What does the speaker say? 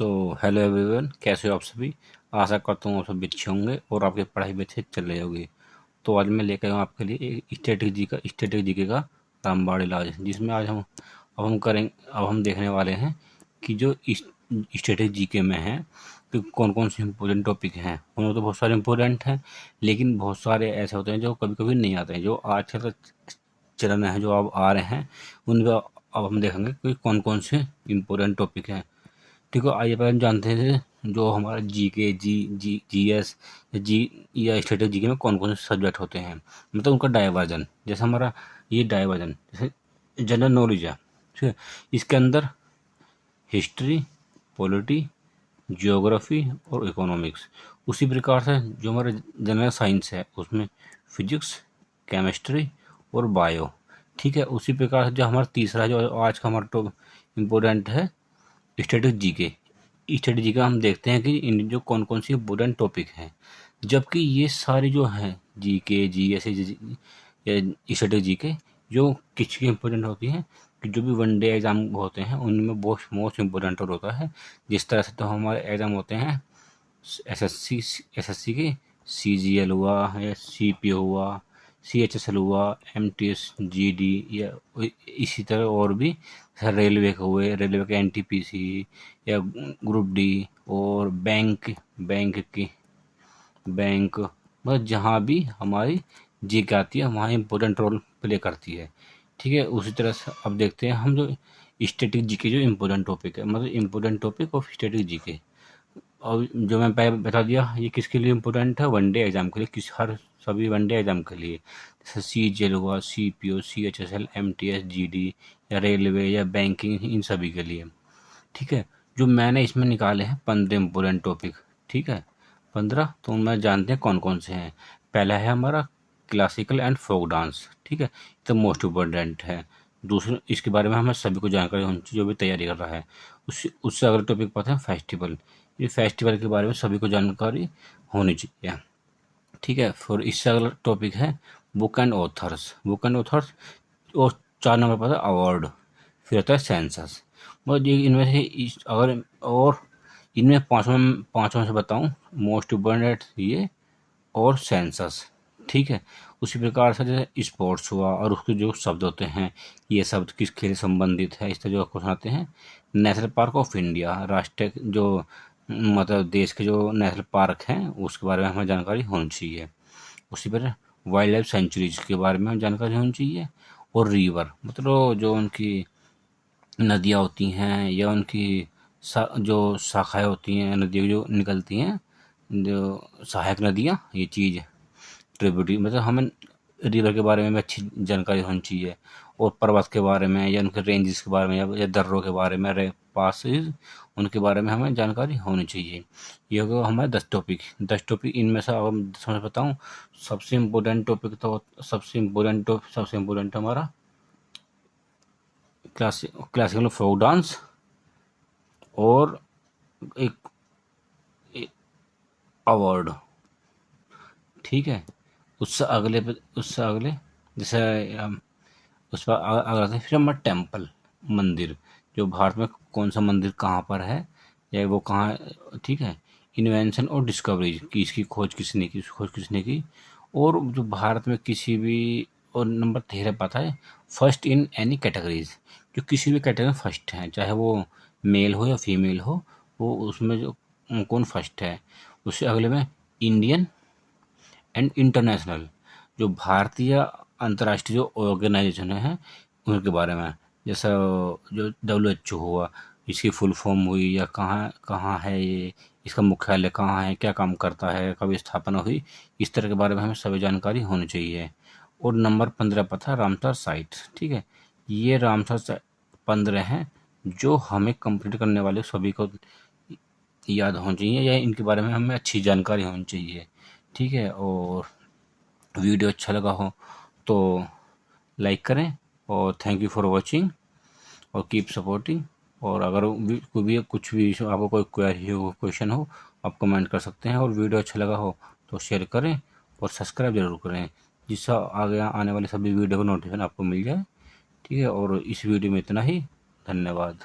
So hello everyone, कैसे हो आप सभी। आशा करता हूँ आप सभी अच्छे होंगे और आपकी पढ़ाई भी अच्छे चल रही होगी। तो आज मैं लेकर आया हूँ आपके लिए एक स्ट्रेटेजी का रामबाण इलाज, जिसमें आज हम देखने वाले हैं कि जो स्ट्रेटेजी के में है कि कौन कौन से इम्पोर्टेंट टॉपिक हैं। उनमें तो बहुत सारे इम्पोर्टेंट हैं, लेकिन बहुत सारे ऐसे होते हैं जो कभी कभी नहीं आते हैं, जो आजकल का चलन है, जो अब आ रहे हैं उनका अब हम देखेंगे कि कौन कौन से इम्पोर्टेंट टॉपिक हैं। ठीक है, आइए पहले हम जानते हैं जो हमारा जी के जी एस जी या स्टेटिक जी के में कौन कौन से सब्जेक्ट होते हैं, मतलब उनका डाइवर्जन। जैसे हमारा ये डाइवर्जन जैसे जनरल नॉलेज है, ठीक है, इसके अंदर हिस्ट्री, पॉलिटी, जियोग्राफी और इकोनॉमिक्स। उसी प्रकार से जो हमारा जनरल साइंस है उसमें फिजिक्स, केमिस्ट्री और बायो। ठीक है, उसी प्रकार से जो हमारा तीसरा जो आज का हमारा टॉप इम्पोर्टेंट है स्ट्रेटेजी का, हम देखते हैं कि इन जो कौन कौन सी इम्पोर्टेंट टॉपिक हैं। जबकि ये सारे जो हैं जी के जी ऐसे या स्ट्रेटेजी के जो किस की इम्पोर्टेंट होती हैं कि जो भी वनडे एग्ज़ाम होते हैं उनमें मोस्ट इम्पोर्टेंट होता है। जिस तरह से तो हमारे एग्ज़ाम होते हैं एसएससी के सीजीएल हुआ या सीपीओ हुआ, सीएचएसएल हुआ, एमटीएस, जीडी या इसी तरह और भी रेलवे के हुए, रेलवे के एनटीपीसी या ग्रुप डी और बैंक मतलब जहाँ भी हमारी जीके आती है वहाँ इम्पोर्टेंट रोल प्ले करती है। ठीक है, उसी तरह से अब देखते हैं हम जो स्टैटिक जीके जो इम्पोर्टेंट टॉपिक है, मतलब important topic of static GK. और जो मैं पहले बता दिया ये किसके लिए इम्पोर्टेंट है, वनडे एग्जाम के लिए, सभी वनडे एग्जाम के लिए, जैसे सीजीएल हुआ, सीपीओ, सीएचएसएल, एमटीएस, जीडी या रेलवे या बैंकिंग, इन सभी के लिए। ठीक है, जो मैंने इसमें निकाले हैं 15 इम्पोर्टेंट टॉपिक। ठीक है, 15, तो उनमें जानते हैं कौन कौन से हैं। पहला है हमारा क्लासिकल एंड फोक डांस। ठीक है, तो मोस्ट इम्पोर्टेंट है। दूसरे इसके बारे में हमें सभी को जानकारी होनी चाहिए जो भी तैयारी कर रहा है। उससे अगला टॉपिक पता है फेस्टिवल। ये फेस्टिवल के बारे में सभी को जानकारी होनी चाहिए। ठीक है, फिर इससे अगला टॉपिक है बुक एंड ऑथर्स और 4 नंबर पर है अवार्ड। फिर आता है सेंसस। मतलब ये इनमें से अगर और इनमें पाँचों में से बताऊं, मोस्ट इम्पोर्टेंट ये और सेंसस। ठीक है, उसी प्रकार से जैसे स्पोर्ट्स हुआ और उसके जो शब्द होते हैं, ये शब्द किस खेल से संबंधित है, इस तरह जो क्वेश्चन आते हैं। नेशनल पार्क ऑफ इंडिया, राष्ट्रीय जो मतलब देश के जो नेशनल पार्क हैं उसके बारे में हमें जानकारी होनी चाहिए। उसी पर वाइल्ड लाइफ सेंचुरीज के बारे में हमें जानकारी होनी चाहिए। और रिवर मतलब जो उनकी नदियाँ होती हैं या उनकी जो शाखाएं होती हैं, नदियाँ जो निकलती हैं, जो सहायक नदियाँ, ये चीज़ ट्रिब्यूटरी, मतलब हमें रिवर के बारे में भी अच्छी जानकारी होनी चाहिए। और पर्वत के बारे में या उनके रेंजेस के बारे में या दर्रों के बारे में, पासेस, उनके बारे में हमें जानकारी होनी चाहिए। ये हो गया हमारे 10 टॉपिक। इनमें से अब हम समझ बताऊँ, सबसे इम्पोर्टेंट हमारा क्लासिकल फोक डांस और एक अवार्ड। ठीक है, उससे अगले जैसे उस पर अगला था फिर हमारा टेम्पल, मंदिर। जो भारत में कौन सा मंदिर कहाँ पर है या वो कहाँ। ठीक है, इन्वेंशन और डिस्कवरी की, इसकी खोज किसने की। और जो भारत में किसी भी, और नंबर 13 पता है, फर्स्ट इन एनी कैटेगरीज, जो किसी भी कैटेगरी में फर्स्ट हैं, चाहे वो मेल हो या फीमेल हो, वो उसमें जो कौन फर्स्ट है। उससे अगले में इंडियन एंड इंटरनेशनल, जो भारतीय अंतर्राष्ट्रीय जो ऑर्गेनाइजेशन है उनके बारे में। जैसा जो WHO हुआ, इसकी फुल फॉर्म हुई या कहाँ कहाँ है ये, इसका मुख्यालय कहाँ है, क्या काम करता है, कब स्थापना हुई, इस तरह के बारे में हमें सभी जानकारी होनी चाहिए। और नंबर 15 पर था रामसर साइट। ठीक है, ये रामसर 15 हैं जो हमें कंप्लीट करने वाले सभी को याद होनी चाहिए या इनके बारे में हमें अच्छी जानकारी होनी चाहिए। ठीक है, और वीडियो अच्छा लगा हो तो लाइक करें और थैंक यू फॉर वॉचिंग और कीप सपोर्टिंग। और अगर कोई भी कुछ भी आपको कोई क्वेरी हो, क्वेश्चन हो, आप कमेंट कर सकते हैं। और वीडियो अच्छा लगा हो तो शेयर करें और सब्सक्राइब जरूर करें, जिससे आगे आने वाले सभी वीडियो का नोटिफिकेशन आपको मिल जाए। ठीक है, और इस वीडियो में इतना ही। धन्यवाद।